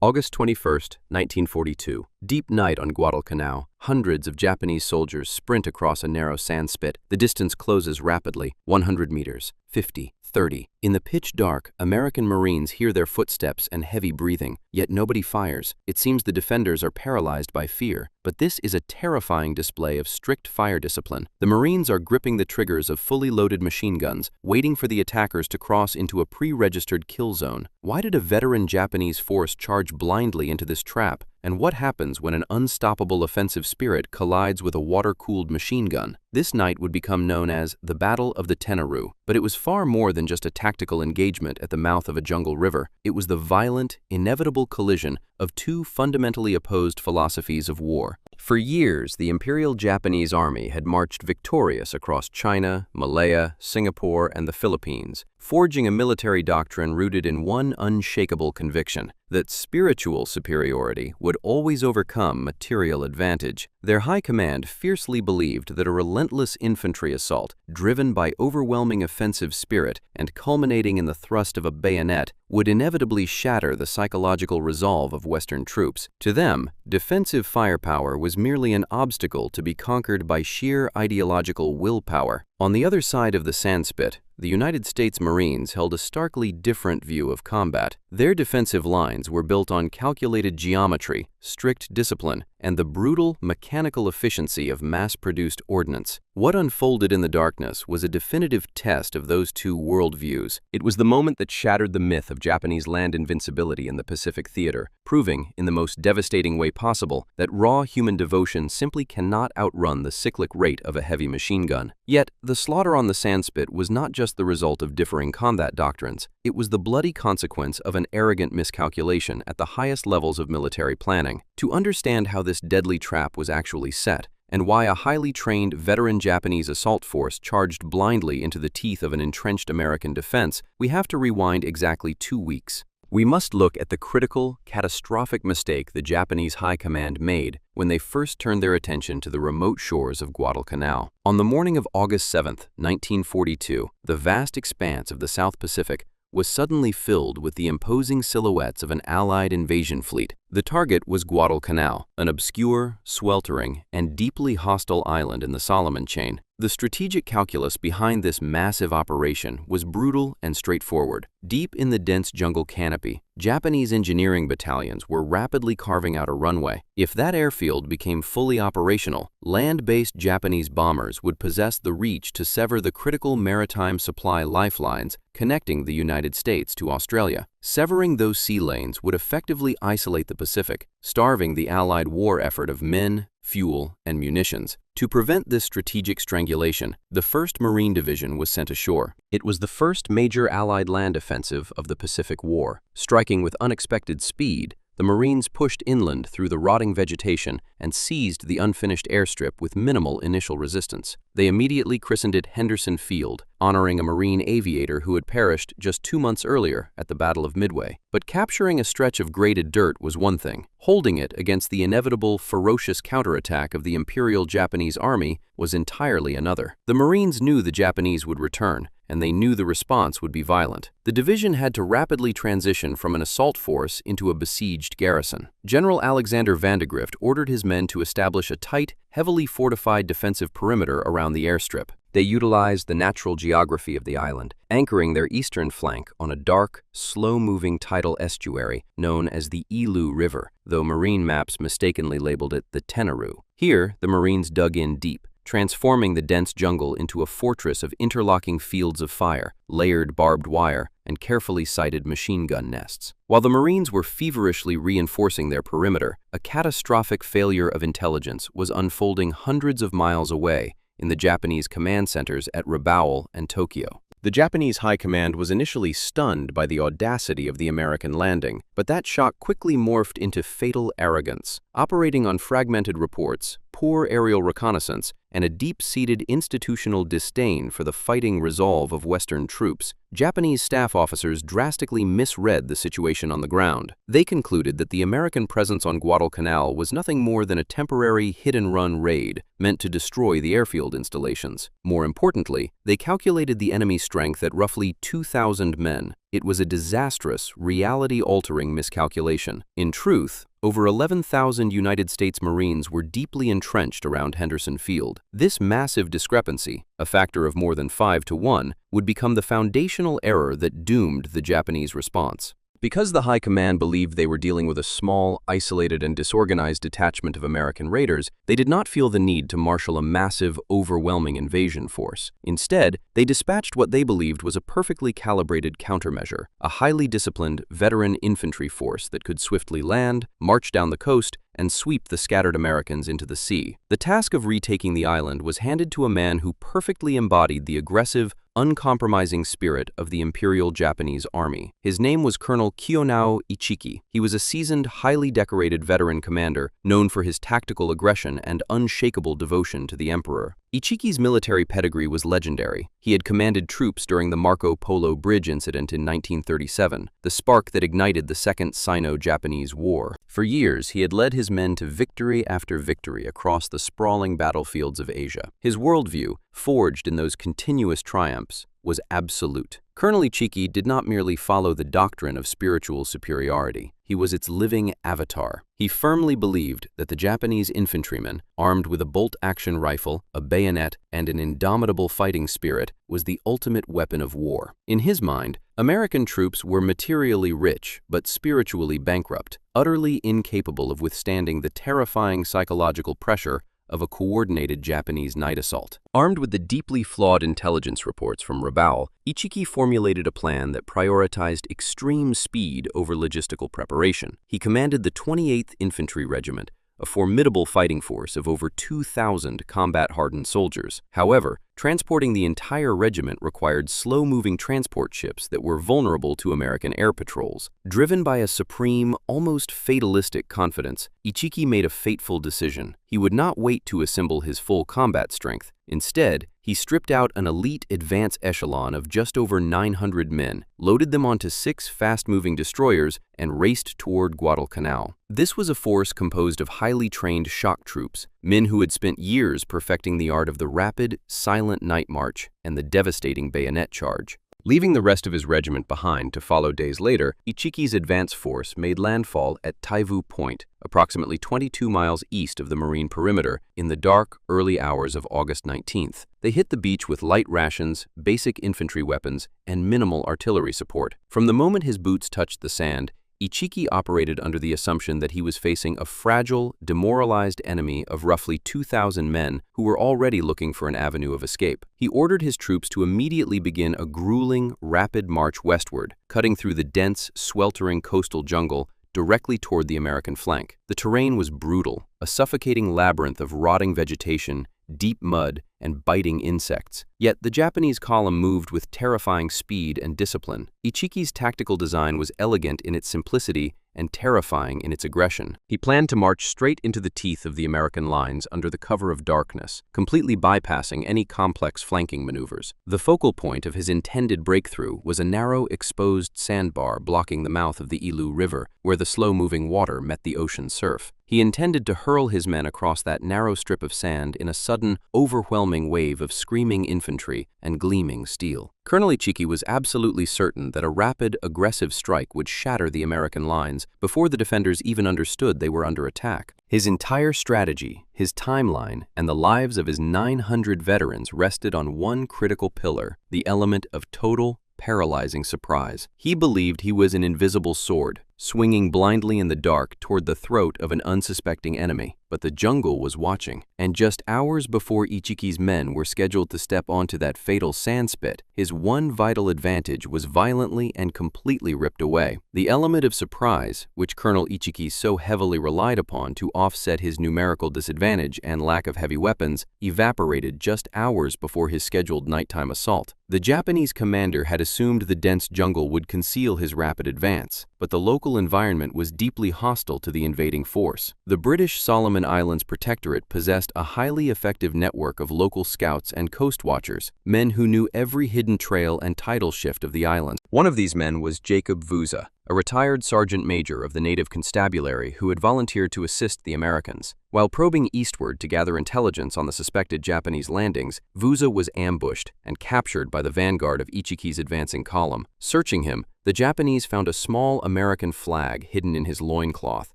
August 21, 1942. Deep night on Guadalcanal. Hundreds of Japanese soldiers sprint across a narrow sand spit. The distance closes rapidly. 100 meters, 50, 30. In the pitch dark, American Marines hear their footsteps and heavy breathing, yet nobody fires. It seems the defenders are paralyzed by fear. But this is a terrifying display of strict fire discipline. The Marines are gripping the triggers of fully loaded machine guns, waiting for the attackers to cross into a pre-registered kill zone. Why did a veteran Japanese force charge blindly into this trap? And what happens when an unstoppable offensive spirit collides with a water-cooled machine gun? This night would become known as the Battle of the Tenaru, but it was far more than just a tactical engagement at the mouth of a jungle river. It was the violent, inevitable collision of two fundamentally opposed philosophies of war. For years, the Imperial Japanese Army had marched victorious across China, Malaya, Singapore, and the Philippines, forging a military doctrine rooted in one unshakable conviction: that spiritual superiority would always overcome material advantage. Their high command fiercely believed that a relentless infantry assault, driven by overwhelming offensive spirit and culminating in the thrust of a bayonet, would inevitably shatter the psychological resolve of Western troops. To them, defensive firepower was merely an obstacle to be conquered by sheer ideological willpower. On the other side of the sandspit, the United States Marines held a starkly different view of combat. Their defensive lines were built on calculated geometry, strict discipline, and the brutal, mechanical efficiency of mass-produced ordnance. What unfolded in the darkness was a definitive test of those two worldviews. It was the moment that shattered the myth of Japanese land invincibility in the Pacific theater, proving, in the most devastating way possible, that raw human devotion simply cannot outrun the cyclic rate of a heavy machine gun. Yet, the slaughter on the sandspit was not just the result of differing combat doctrines. It was the bloody consequence of an arrogant miscalculation at the highest levels of military planning. To understand how this deadly trap was actually set, and why a highly trained veteran Japanese assault force charged blindly into the teeth of an entrenched American defense, we have to rewind exactly 2 weeks. We must look at the critical, catastrophic mistake the Japanese High Command made when they first turned their attention to the remote shores of Guadalcanal. On the morning of August 7, 1942, the vast expanse of the South Pacific was suddenly filled with the imposing silhouettes of an Allied invasion fleet. The target was Guadalcanal, an obscure, sweltering, and deeply hostile island in the Solomon chain. The strategic calculus behind this massive operation was brutal and straightforward. Deep in the dense jungle canopy, Japanese engineering battalions were rapidly carving out a runway. If that airfield became fully operational, land-based Japanese bombers would possess the reach to sever the critical maritime supply lifelines connecting the United States to Australia. Severing those sea lanes would effectively isolate the Pacific, starving the Allied war effort of men, fuel, and munitions. To prevent this strategic strangulation, the 1st Marine Division was sent ashore. It was the first major Allied land offensive of the Pacific War. Striking with unexpected speed, the Marines pushed inland through the rotting vegetation and seized the unfinished airstrip with minimal initial resistance. They immediately christened it Henderson Field, honoring a Marine aviator who had perished just 2 months earlier at the Battle of Midway. But capturing a stretch of graded dirt was one thing. Holding it against the inevitable, ferocious counterattack of the Imperial Japanese Army was entirely another. The Marines knew the Japanese would return, and they knew the response would be violent. The division had to rapidly transition from an assault force into a besieged garrison. General Alexander Vandegrift ordered his men to establish a tight, heavily fortified defensive perimeter around the airstrip. They utilized the natural geography of the island, anchoring their eastern flank on a dark, slow-moving tidal estuary known as the Ilu River, though marine maps mistakenly labeled it the Tenaru. Here, the Marines dug in deep, transforming the dense jungle into a fortress of interlocking fields of fire, layered barbed wire, and carefully sighted machine gun nests. While the Marines were feverishly reinforcing their perimeter, a catastrophic failure of intelligence was unfolding hundreds of miles away in the Japanese command centers at Rabaul and Tokyo. The Japanese High Command was initially stunned by the audacity of the American landing, but that shock quickly morphed into fatal arrogance. Operating on fragmented reports, poor aerial reconnaissance, and a deep-seated institutional disdain for the fighting resolve of Western troops, Japanese staff officers drastically misread the situation on the ground. They concluded that the American presence on Guadalcanal was nothing more than a temporary hit-and-run raid meant to destroy the airfield installations. More importantly, they calculated the enemy strength at roughly 2,000 men. It was a disastrous, reality-altering miscalculation. In truth, over 11,000 United States Marines were deeply entrenched around Henderson Field. This massive discrepancy, a factor of more than 5 to 1, would become the foundational error that doomed the Japanese response. Because the High Command believed they were dealing with a small, isolated, and disorganized detachment of American raiders, they did not feel the need to marshal a massive, overwhelming invasion force. Instead, they dispatched what they believed was a perfectly calibrated countermeasure, a highly disciplined, veteran infantry force that could swiftly land, march down the coast, and sweep the scattered Americans into the sea. The task of retaking the island was handed to a man who perfectly embodied the aggressive, uncompromising spirit of the Imperial Japanese Army. His name was Colonel Kiyonao Ichiki. He was a seasoned, highly decorated veteran commander known for his tactical aggression and unshakable devotion to the Emperor. Ichiki's military pedigree was legendary. He had commanded troops during the Marco Polo Bridge incident in 1937, the spark that ignited the Second Sino-Japanese War. For years, he had led his men to victory after victory across the sprawling battlefields of Asia. His worldview, forged in those continuous triumphs, was absolute. Colonel Ichiki did not merely follow the doctrine of spiritual superiority. He was its living avatar. He firmly believed that the Japanese infantryman, armed with a bolt-action rifle, a bayonet, and an indomitable fighting spirit, was the ultimate weapon of war. In his mind, American troops were materially rich but spiritually bankrupt, utterly incapable of withstanding the terrifying psychological pressure of a coordinated Japanese night assault. Armed with the deeply flawed intelligence reports from Rabaul, Ichiki formulated a plan that prioritized extreme speed over logistical preparation. He commanded the 28th Infantry Regiment, a formidable fighting force of over 2,000 combat-hardened soldiers. However, transporting the entire regiment required slow-moving transport ships that were vulnerable to American air patrols. Driven by a supreme, almost fatalistic confidence, Ichiki made a fateful decision. He would not wait to assemble his full combat strength. Instead, he stripped out an elite advance echelon of just over 900 men, loaded them onto 6 fast-moving destroyers, and raced toward Guadalcanal. This was a force composed of highly trained shock troops, men who had spent years perfecting the art of the rapid, silent night march and the devastating bayonet charge. Leaving the rest of his regiment behind to follow days later, Ichiki's advance force made landfall at Taivu Point, approximately 22 miles east of the marine perimeter, in the dark, early hours of August 19th. They hit the beach with light rations, basic infantry weapons, and minimal artillery support. From the moment his boots touched the sand, Ichiki operated under the assumption that he was facing a fragile, demoralized enemy of roughly 2,000 men who were already looking for an avenue of escape. He ordered his troops to immediately begin a grueling, rapid march westward, cutting through the dense, sweltering coastal jungle directly toward the American flank. The terrain was brutal, a suffocating labyrinth of rotting vegetation, deep mud, and biting insects. Yet the Japanese column moved with terrifying speed and discipline. Ichiki's tactical design was elegant in its simplicity and terrifying in its aggression. He planned to march straight into the teeth of the American lines under the cover of darkness, completely bypassing any complex flanking maneuvers. The focal point of his intended breakthrough was a narrow, exposed sandbar blocking the mouth of the Ilu River, where the slow-moving water met the ocean surf. He intended to hurl his men across that narrow strip of sand in a sudden, overwhelming wave of screaming infantry and gleaming steel. Colonel Ichiki was absolutely certain that a rapid, aggressive strike would shatter the American lines before the defenders even understood they were under attack. His entire strategy, his timeline, and the lives of his 900 veterans rested on one critical pillar, the element of total, paralyzing surprise. He believed he was an invisible sword, swinging blindly in the dark toward the throat of an unsuspecting enemy. But the jungle was watching, and just hours before Ichiki's men were scheduled to step onto that fatal sandspit, his one vital advantage was violently and completely ripped away. The element of surprise, which Colonel Ichiki so heavily relied upon to offset his numerical disadvantage and lack of heavy weapons, evaporated just hours before his scheduled nighttime assault. The Japanese commander had assumed the dense jungle would conceal his rapid advance, but the local environment was deeply hostile to the invading force. The British Solomon Solomon Islands Protectorate possessed a highly effective network of local scouts and coast watchers, men who knew every hidden trail and tidal shift of the islands. One of these men was Jacob Vuza, a retired sergeant major of the native constabulary who had volunteered to assist the Americans. While probing eastward to gather intelligence on the suspected Japanese landings, Vuza was ambushed and captured by the vanguard of Ichiki's advancing column. Searching him, the Japanese found a small American flag hidden in his loincloth,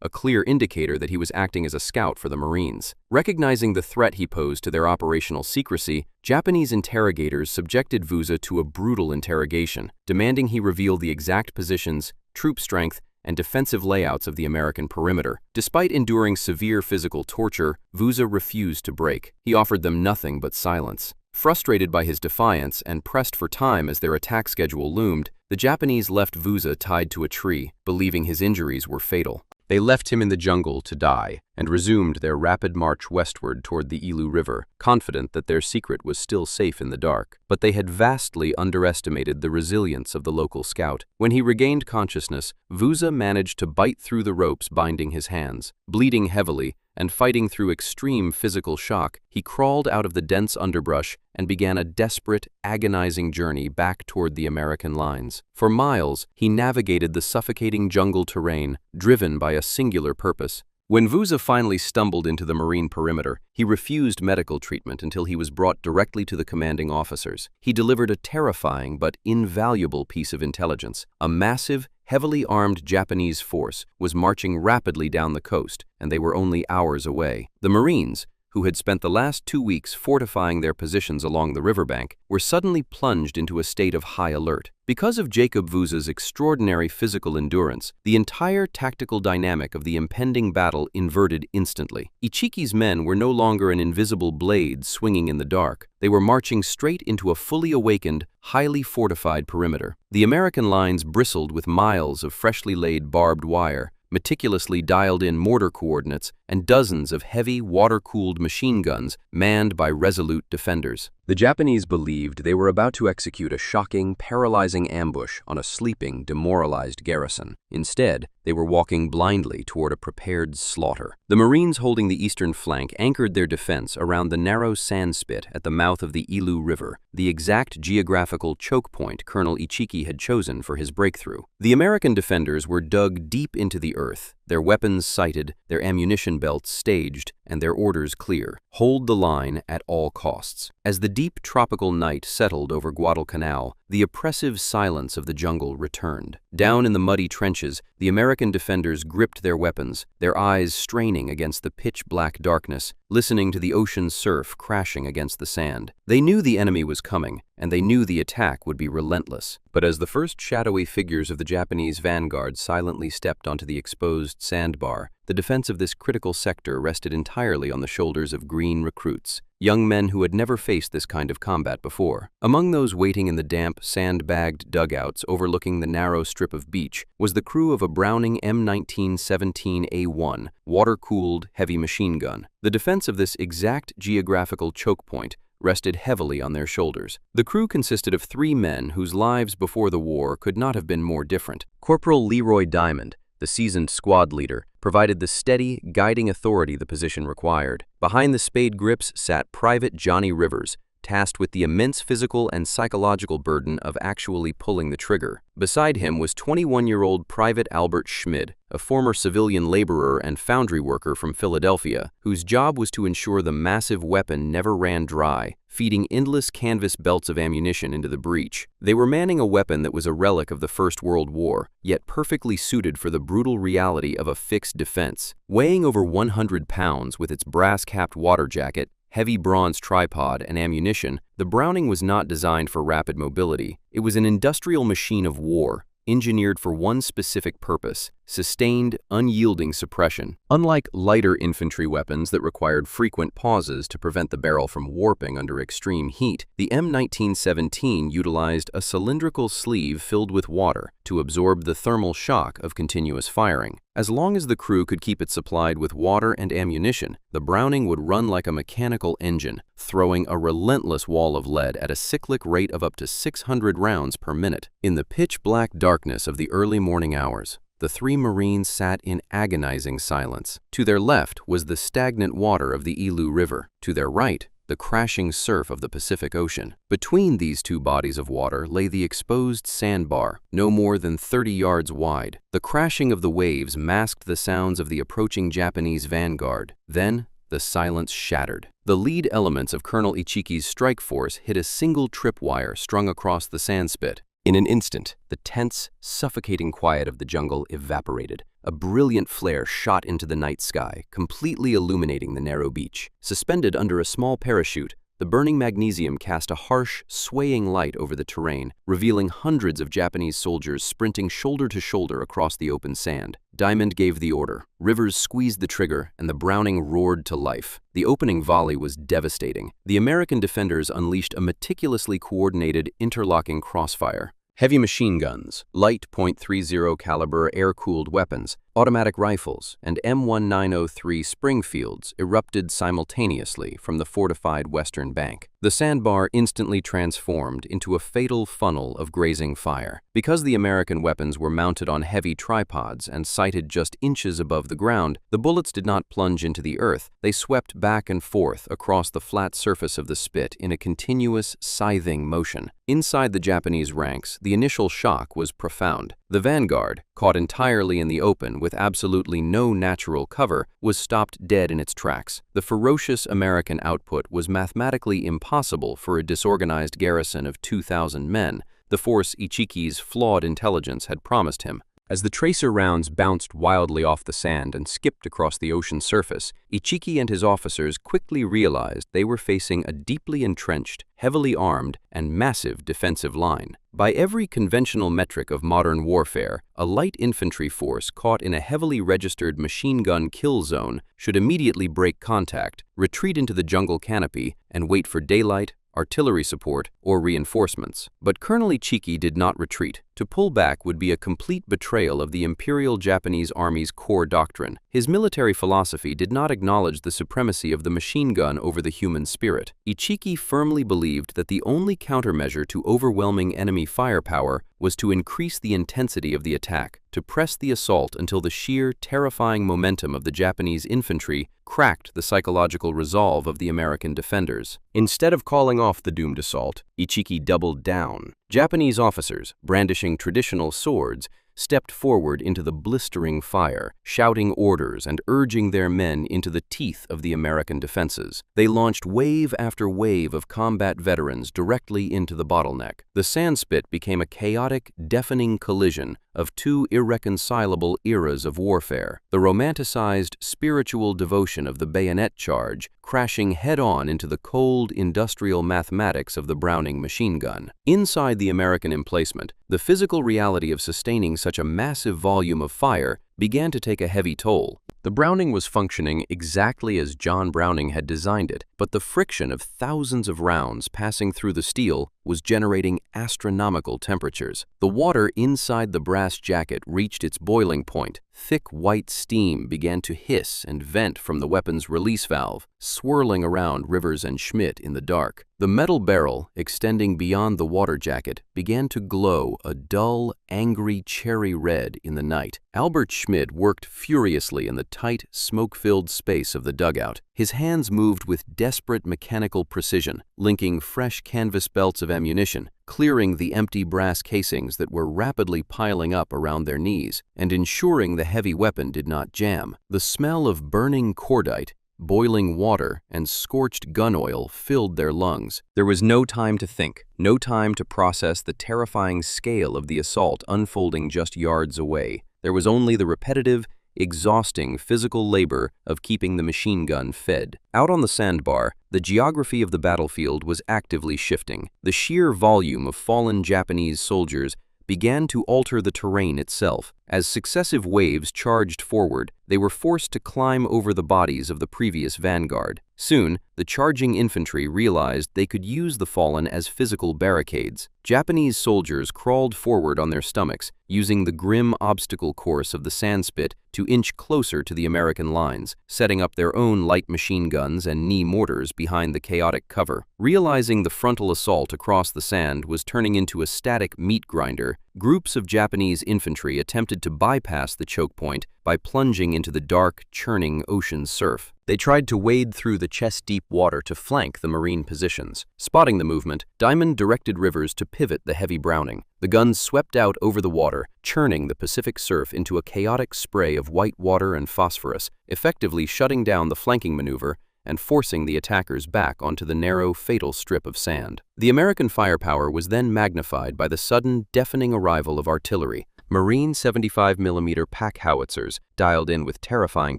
a clear indicator that he was acting as a scout for the Marines. Recognizing the threat he posed to their operational secrecy, Japanese interrogators subjected Vuza to a brutal interrogation, demanding he reveal the exact positions, troop strength, and defensive layouts of the American perimeter. Despite enduring severe physical torture, Vuza refused to break. He offered them nothing but silence. Frustrated by his defiance and pressed for time as their attack schedule loomed, the Japanese left Vuza tied to a tree, believing his injuries were fatal. They left him in the jungle to die and resumed their rapid march westward toward the Ilu River, confident that their secret was still safe in the dark. But they had vastly underestimated the resilience of the local scout. When he regained consciousness, Vuza managed to bite through the ropes binding his hands. Bleeding heavily and fighting through extreme physical shock, he crawled out of the dense underbrush and began a desperate, agonizing journey back toward the American lines. For miles, he navigated the suffocating jungle terrain, driven by a singular purpose. When Vuza finally stumbled into the Marine perimeter, he refused medical treatment until he was brought directly to the commanding officers. He delivered a terrifying but invaluable piece of intelligence. A massive, heavily armed Japanese force was marching rapidly down the coast, and they were only hours away. The Marines, who had spent the last 2 weeks fortifying their positions along the riverbank, were suddenly plunged into a state of high alert. Because of Jacob Vuza's extraordinary physical endurance, the entire tactical dynamic of the impending battle inverted instantly. Ichiki's men were no longer an invisible blade swinging in the dark. They were marching straight into a fully awakened, highly fortified perimeter. The American lines bristled with miles of freshly laid barbed wire, meticulously dialed-in mortar coordinates, and dozens of heavy, water-cooled machine guns manned by resolute defenders. The Japanese believed they were about to execute a shocking, paralyzing ambush on a sleeping, demoralized garrison. Instead, they were walking blindly toward a prepared slaughter. The Marines holding the eastern flank anchored their defense around the narrow sand spit at the mouth of the Ilu River, the exact geographical choke point Colonel Ichiki had chosen for his breakthrough. The American defenders were dug deep into the earth, their weapons sighted, their ammunition belts staged, and their orders clear. Hold the line at all costs. As the deep tropical night settled over Guadalcanal, the oppressive silence of the jungle returned. Down in the muddy trenches, the American defenders gripped their weapons, their eyes straining against the pitch-black darkness, listening to the ocean's surf crashing against the sand. They knew the enemy was coming, and they knew the attack would be relentless. But as the first shadowy figures of the Japanese vanguard silently stepped onto the exposed sandbar, the defense of this critical sector rested entirely on the shoulders of green recruits, young men who had never faced this kind of combat before. Among those waiting in the damp, sand-bagged dugouts overlooking the narrow strip of beach was the crew of a Browning M1917A1, water-cooled heavy machine gun. The defense of this exact geographical choke point rested heavily on their shoulders. The crew consisted of 3 men whose lives before the war could not have been more different. Corporal Leroy Diamond, the seasoned squad leader, provided the steady, guiding authority the position required. Behind the spade grips sat Private Johnny Rivers, tasked with the immense physical and psychological burden of actually pulling the trigger. Beside him was 21-year-old Private Albert Schmid, a former civilian laborer and foundry worker from Philadelphia, whose job was to ensure the massive weapon never ran dry, feeding endless canvas belts of ammunition into the breach. They were manning a weapon that was a relic of the First World War, yet perfectly suited for the brutal reality of a fixed defense. Weighing over 100 pounds with its brass-capped water jacket, heavy bronze tripod, and ammunition, the Browning was not designed for rapid mobility. It was an industrial machine of war, engineered for one specific purpose: sustained, unyielding suppression. Unlike lighter infantry weapons that required frequent pauses to prevent the barrel from warping under extreme heat, the M1917 utilized a cylindrical sleeve filled with water to absorb the thermal shock of continuous firing. As long as the crew could keep it supplied with water and ammunition, the Browning would run like a mechanical engine, throwing a relentless wall of lead at a cyclic rate of up to 600 rounds per minute. In the pitch-black darkness of the early morning hours, The three Marines sat in agonizing silence. To their left was the stagnant water of the Ilu River. To their right, the crashing surf of the Pacific Ocean. Between these two bodies of water lay the exposed sandbar, no more than 30 yards wide. The crashing of the waves masked the sounds of the approaching Japanese vanguard. Then, the silence shattered. The lead elements of Colonel Ichiki's strike force hit a single tripwire strung across the sandspit. In an instant, the tense, suffocating quiet of the jungle evaporated. A brilliant flare shot into the night sky, completely illuminating the narrow beach. Suspended under a small parachute, the burning magnesium cast a harsh, swaying light over the terrain, revealing hundreds of Japanese soldiers sprinting shoulder to shoulder across the open sand. Diamond gave the order. Rivers squeezed the trigger, and the Browning roared to life. The opening volley was devastating. The American defenders unleashed a meticulously coordinated, interlocking crossfire. Heavy machine guns, light .30 caliber air-cooled weapons, automatic rifles, and M1903 Springfields erupted simultaneously from the fortified western bank. The sandbar instantly transformed into a fatal funnel of grazing fire. Because the American weapons were mounted on heavy tripods and sighted just inches above the ground, the bullets did not plunge into the earth. They swept back and forth across the flat surface of the spit in a continuous, scything motion. Inside the Japanese ranks, the initial shock was profound. The vanguard, caught entirely in the open with absolutely no natural cover, was stopped dead in its tracks. The ferocious American output was mathematically impossible for a disorganized garrison of 2,000 men, the force Ichiki's flawed intelligence had promised him. As the tracer rounds bounced wildly off the sand and skipped across the ocean's surface, Ichiki and his officers quickly realized they were facing a deeply entrenched, heavily armed, and massive defensive line. By every conventional metric of modern warfare, a light infantry force caught in a heavily registered machine gun kill zone should immediately break contact, retreat into the jungle canopy, and wait for daylight, artillery support, or reinforcements. But Colonel Ichiki did not retreat. To pull back would be a complete betrayal of the Imperial Japanese Army's core doctrine. His military philosophy did not acknowledge the supremacy of the machine gun over the human spirit. Ichiki firmly believed that the only countermeasure to overwhelming enemy firepower was to increase the intensity of the attack, to press the assault until the sheer, terrifying momentum of the Japanese infantry cracked the psychological resolve of the American defenders. Instead of calling off the doomed assault, Ichiki doubled down. Japanese officers, brandishing traditional swords, stepped forward into the blistering fire, shouting orders and urging their men into the teeth of the American defenses. They launched wave after wave of combat veterans directly into the bottleneck. The sandspit became a chaotic, deafening collision of two irreconcilable eras of warfare. The romanticized spiritual devotion of the bayonet charge crashing head-on into the cold industrial mathematics of the Browning machine gun. Inside the American emplacement, the physical reality of sustaining such a massive volume of fire began to take a heavy toll. The Browning was functioning exactly as John Browning had designed it, but the friction of thousands of rounds passing through the steel was generating astronomical temperatures. The water inside the brass jacket reached its boiling point. Thick white steam began to hiss and vent from the weapon's release valve, swirling around Rivers and Schmid in the dark. The metal barrel, extending beyond the water jacket, began to glow a dull, angry cherry red in the night. Albert Schmid worked furiously in the tight, smoke-filled space of the dugout. His hands moved with desperate mechanical precision, linking fresh canvas belts of ammunition, clearing the empty brass casings that were rapidly piling up around their knees, and ensuring the heavy weapon did not jam. The smell of burning cordite, boiling water, and scorched gun oil filled their lungs. There was no time to think, no time to process the terrifying scale of the assault unfolding just yards away. There was only the repetitive, exhausting physical labor of keeping the machine gun fed. Out on the sandbar, the geography of the battlefield was actively shifting. The sheer volume of fallen Japanese soldiers began to alter the terrain itself. As successive waves charged forward, they were forced to climb over the bodies of the previous vanguard. Soon, the charging infantry realized they could use the fallen as physical barricades. Japanese soldiers crawled forward on their stomachs, using the grim obstacle course of the sandspit to inch closer to the American lines, setting up their own light machine guns and knee mortars behind the chaotic cover. Realizing the frontal assault across the sand was turning into a static meat grinder, groups of Japanese infantry attempted to bypass the choke point by plunging into the dark, churning ocean surf. They tried to wade through the chest-deep water to flank the Marine positions. Spotting the movement, Diamond directed Rivers to pivot the heavy Browning. The guns swept out over the water, churning the Pacific surf into a chaotic spray of white water and phosphorus, effectively shutting down the flanking maneuver and forcing the attackers back onto the narrow, fatal strip of sand. The American firepower was then magnified by the sudden, deafening arrival of artillery. Marine 75mm pack howitzers, dialed in with terrifying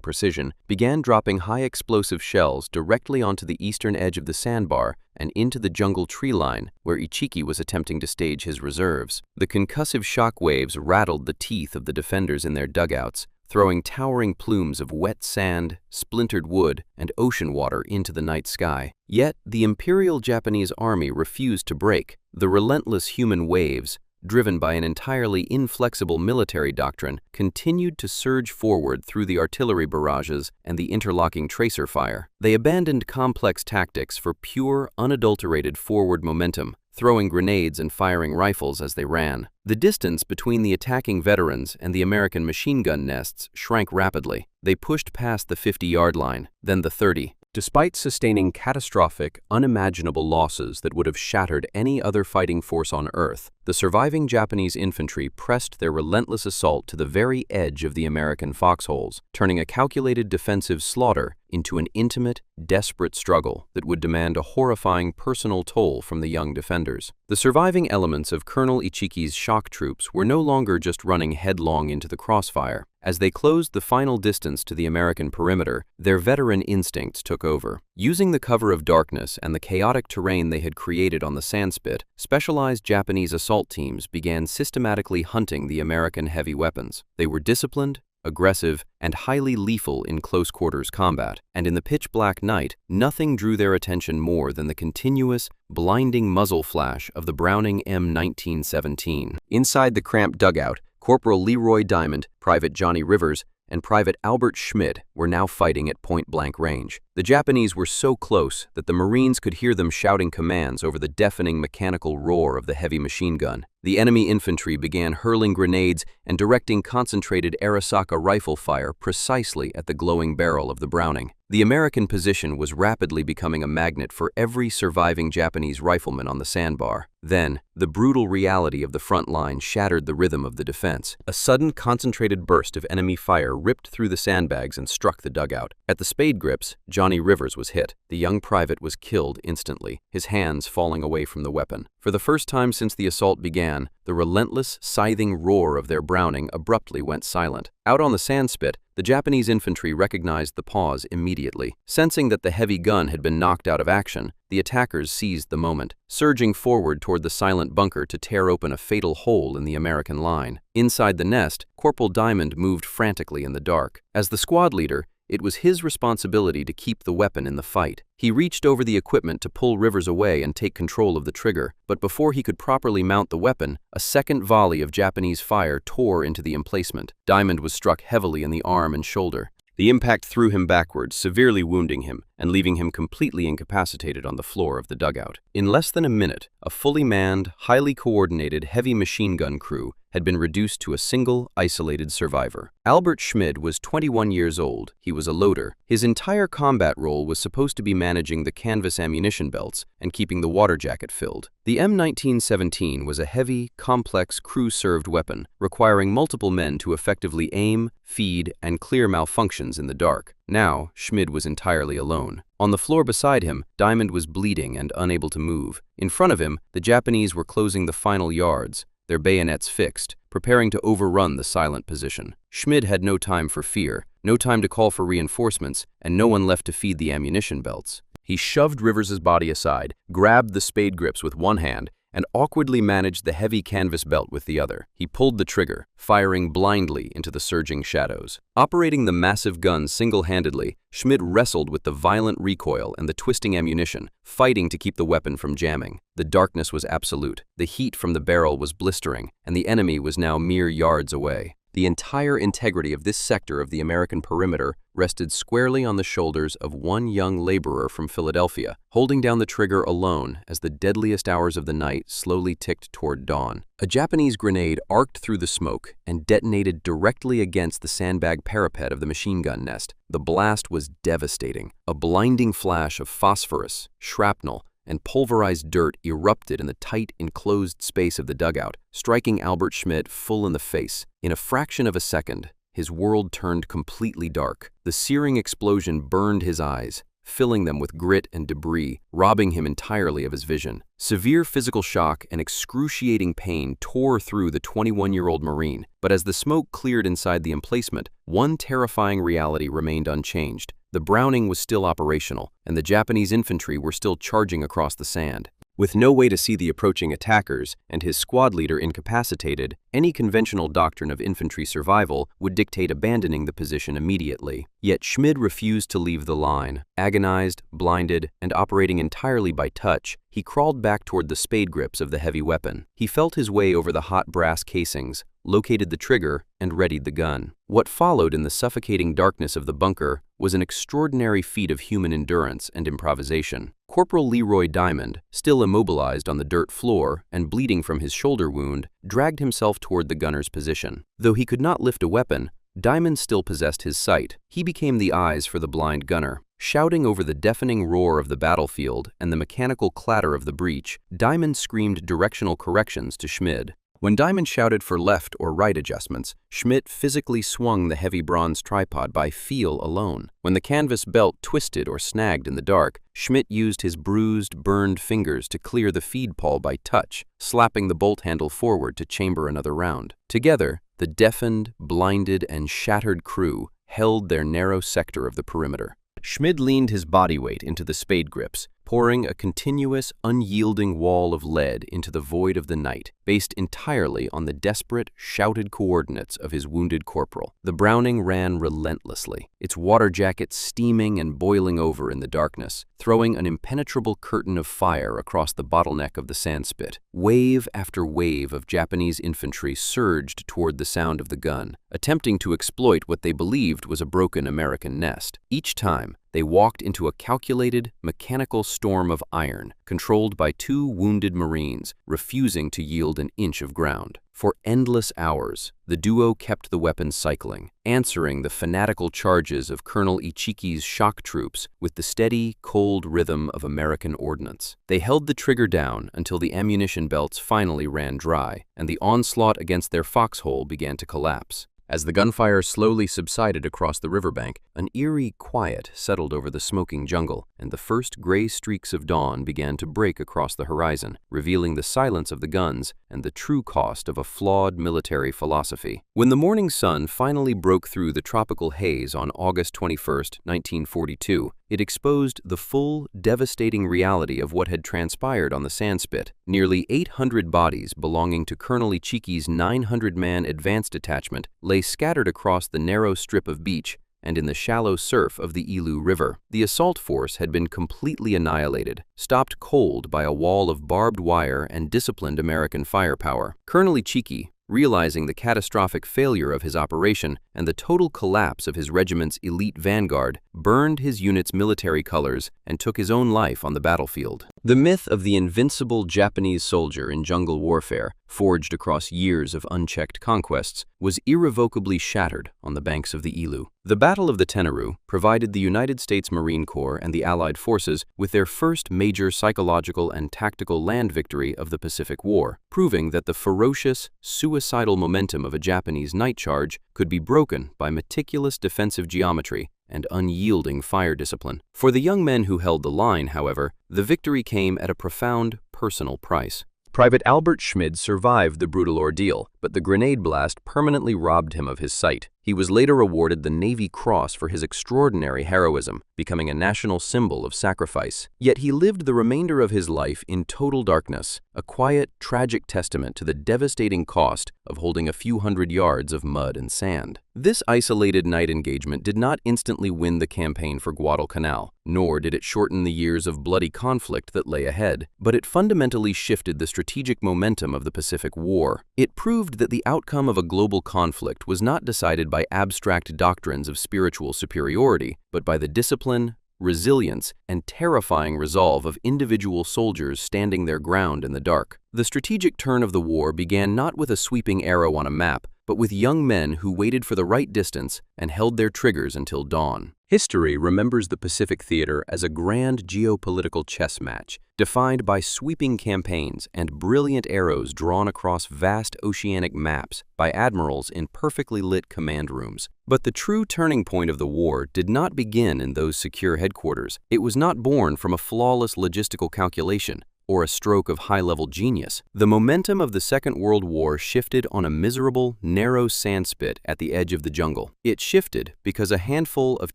precision, began dropping high-explosive shells directly onto the eastern edge of the sandbar and into the jungle tree line where Ichiki was attempting to stage his reserves. The concussive shock waves rattled the teeth of the defenders in their dugouts, throwing towering plumes of wet sand, splintered wood, and ocean water into the night sky. Yet, the Imperial Japanese Army refused to break. The relentless human waves, driven by an entirely inflexible military doctrine, continued to surge forward through the artillery barrages and the interlocking tracer fire. They abandoned complex tactics for pure, unadulterated forward momentum, throwing grenades and firing rifles as they ran. The distance between the attacking veterans and the American machine gun nests shrank rapidly. They pushed past the 50-yard line, then the 30. Despite sustaining catastrophic, unimaginable losses that would have shattered any other fighting force on Earth, the surviving Japanese infantry pressed their relentless assault to the very edge of the American foxholes, turning a calculated defensive slaughter into an intimate, desperate struggle that would demand a horrifying personal toll from the young defenders. The surviving elements of Colonel Ichiki's shock troops were no longer just running headlong into the crossfire. As they closed the final distance to the American perimeter, their veteran instincts took over. Using the cover of darkness and the chaotic terrain they had created on the sandspit, specialized Japanese assault teams began systematically hunting the American heavy weapons. They were disciplined, aggressive, and highly lethal in close-quarters combat, and in the pitch-black night, nothing drew their attention more than the continuous, blinding muzzle flash of the Browning M1917. Inside the cramped dugout, Corporal Leroy Diamond, Private Johnny Rivers, and Private Albert Schmid were now fighting at point-blank range. The Japanese were so close that the Marines could hear them shouting commands over the deafening mechanical roar of the heavy machine gun. The enemy infantry began hurling grenades and directing concentrated Arisaka rifle fire precisely at the glowing barrel of the Browning. The American position was rapidly becoming a magnet for every surviving Japanese rifleman on the sandbar. Then, the brutal reality of the front line shattered the rhythm of the defense. A sudden, concentrated burst of enemy fire ripped through the sandbags and struck the dugout. At the spade grips, Johnny Rivers was hit. The young private was killed instantly, his hands falling away from the weapon. For the first time since the assault began, the relentless, scything roar of their Browning abruptly went silent. Out on the sandspit, the Japanese infantry recognized the pause immediately. Sensing that the heavy gun had been knocked out of action, the attackers seized the moment, surging forward toward the silent bunker to tear open a fatal hole in the American line. Inside the nest, Corporal Diamond moved frantically in the dark. As the squad leader, it was his responsibility to keep the weapon in the fight. He reached over the equipment to pull Rivers away and take control of the trigger, but before he could properly mount the weapon, a second volley of Japanese fire tore into the emplacement. Diamond was struck heavily in the arm and shoulder. The impact threw him backwards, severely wounding him and leaving him completely incapacitated on the floor of the dugout. In less than a minute, a fully manned, highly coordinated heavy machine gun crew had been reduced to a single, isolated survivor. Albert Schmid was 21 years old. He was a loader. His entire combat role was supposed to be managing the canvas ammunition belts and keeping the water jacket filled. The M1917 was a heavy, complex, crew-served weapon, requiring multiple men to effectively aim, feed, and clear malfunctions in the dark. Now, Schmid was entirely alone. On the floor beside him, Diamond was bleeding and unable to move. In front of him, the Japanese were closing the final yards, their bayonets fixed, preparing to overrun the silent position. Schmid had no time for fear, no time to call for reinforcements, and no one left to feed the ammunition belts. He shoved Rivers's body aside, grabbed the spade grips with one hand, and awkwardly managed the heavy canvas belt with the other. He pulled the trigger, firing blindly into the surging shadows. Operating the massive gun single-handedly, Schmid wrestled with the violent recoil and the twisting ammunition, fighting to keep the weapon from jamming. The darkness was absolute, the heat from the barrel was blistering, and the enemy was now mere yards away. The entire integrity of this sector of the American perimeter rested squarely on the shoulders of one young laborer from Philadelphia, holding down the trigger alone as the deadliest hours of the night slowly ticked toward dawn. A Japanese grenade arced through the smoke and detonated directly against the sandbag parapet of the machine gun nest. The blast was devastating. A blinding flash of phosphorus, shrapnel, and pulverized dirt erupted in the tight, enclosed space of the dugout, striking Albert Schmid full in the face. In a fraction of a second, his world turned completely dark. The searing explosion burned his eyes, filling them with grit and debris, robbing him entirely of his vision. Severe physical shock and excruciating pain tore through the 21-year-old Marine, but as the smoke cleared inside the emplacement, one terrifying reality remained unchanged. The Browning was still operational, and the Japanese infantry were still charging across the sand. With no way to see the approaching attackers and his squad leader incapacitated, any conventional doctrine of infantry survival would dictate abandoning the position immediately. Yet Schmid refused to leave the line. Agonized, blinded, and operating entirely by touch, he crawled back toward the spade grips of the heavy weapon. He felt his way over the hot brass casings, located the trigger, and readied the gun. What followed in the suffocating darkness of the bunker was an extraordinary feat of human endurance and improvisation. Corporal Leroy Diamond, still immobilized on the dirt floor and bleeding from his shoulder wound, dragged himself toward the gunner's position. Though he could not lift a weapon, Diamond still possessed his sight. He became the eyes for the blind gunner. Shouting over the deafening roar of the battlefield and the mechanical clatter of the breach, Diamond screamed directional corrections to Schmid. When Diamond shouted for left or right adjustments, Schmid physically swung the heavy bronze tripod by feel alone. When the canvas belt twisted or snagged in the dark, Schmid used his bruised, burned fingers to clear the feed pawl by touch, slapping the bolt handle forward to chamber another round. Together, the deafened, blinded, and shattered crew held their narrow sector of the perimeter. Schmid leaned his body weight into the spade grips, pouring a continuous, unyielding wall of lead into the void of the night, based entirely on the desperate, shouted coordinates of his wounded corporal. The Browning ran relentlessly, its water jacket steaming and boiling over in the darkness, throwing an impenetrable curtain of fire across the bottleneck of the sandspit. Wave after wave of Japanese infantry surged toward the sound of the gun, attempting to exploit what they believed was a broken American nest. Each time, they walked into a calculated, mechanical storm of iron, controlled by two wounded Marines, refusing to yield an inch of ground. For endless hours, the duo kept the weapon cycling, answering the fanatical charges of Colonel Ichiki's shock troops with the steady, cold rhythm of American ordnance. They held the trigger down until the ammunition belts finally ran dry, and the onslaught against their foxhole began to collapse. As the gunfire slowly subsided across the riverbank, an eerie quiet settled over the smoking jungle, and the first gray streaks of dawn began to break across the horizon, revealing the silence of the guns and the true cost of a flawed military philosophy. When the morning sun finally broke through the tropical haze on August 21, 1942, it exposed the full, devastating reality of what had transpired on the sandspit. Nearly 800 bodies belonging to Colonel Ichiki's 900-man advance detachment lay scattered across the narrow strip of beach and in the shallow surf of the Ilu River. The assault force had been completely annihilated, stopped cold by a wall of barbed wire and disciplined American firepower. Colonel Ichiki, realizing the catastrophic failure of his operation and the total collapse of his regiment's elite vanguard, burned his unit's military colors and took his own life on the battlefield. The myth of the invincible Japanese soldier in jungle warfare, forged across years of unchecked conquests, was irrevocably shattered on the banks of the Ilu. The Battle of the Tenaru provided the United States Marine Corps and the Allied forces with their first major psychological and tactical land victory of the Pacific War, proving that the ferocious, suicidal momentum of a Japanese night charge could be broken by meticulous defensive geometry and unyielding fire discipline. For the young men who held the line, however, the victory came at a profound personal price. Private Albert Schmid survived the brutal ordeal, but the grenade blast permanently robbed him of his sight. He was later awarded the Navy Cross for his extraordinary heroism, becoming a national symbol of sacrifice. Yet he lived the remainder of his life in total darkness, a quiet, tragic testament to the devastating cost of holding a few hundred yards of mud and sand. This isolated night engagement did not instantly win the campaign for Guadalcanal, nor did it shorten the years of bloody conflict that lay ahead, but it fundamentally shifted the strategic momentum of the Pacific War. It proved that the outcome of a global conflict was not decided by abstract doctrines of spiritual superiority, but by the discipline, resilience, and terrifying resolve of individual soldiers standing their ground in the dark. The strategic turn of the war began not with a sweeping arrow on a map, but with young men who waited for the right distance and held their triggers until dawn. History remembers the Pacific Theater as a grand geopolitical chess match, defined by sweeping campaigns and brilliant arrows drawn across vast oceanic maps by admirals in perfectly lit command rooms. But the true turning point of the war did not begin in those secure headquarters. It was not born from a flawless logistical calculation or a stroke of high-level genius. The momentum of the Second World War shifted on a miserable, narrow sandspit at the edge of the jungle. It shifted because a handful of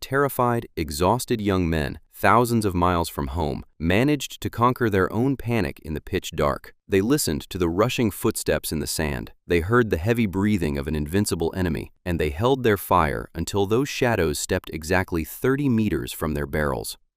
terrified, exhausted young men, thousands of miles from home, managed to conquer their own panic in the pitch dark. They listened to the rushing footsteps in the sand. They heard the heavy breathing of an invincible enemy, and they held their fire until those shadows stepped exactly 30 meters from their barrels.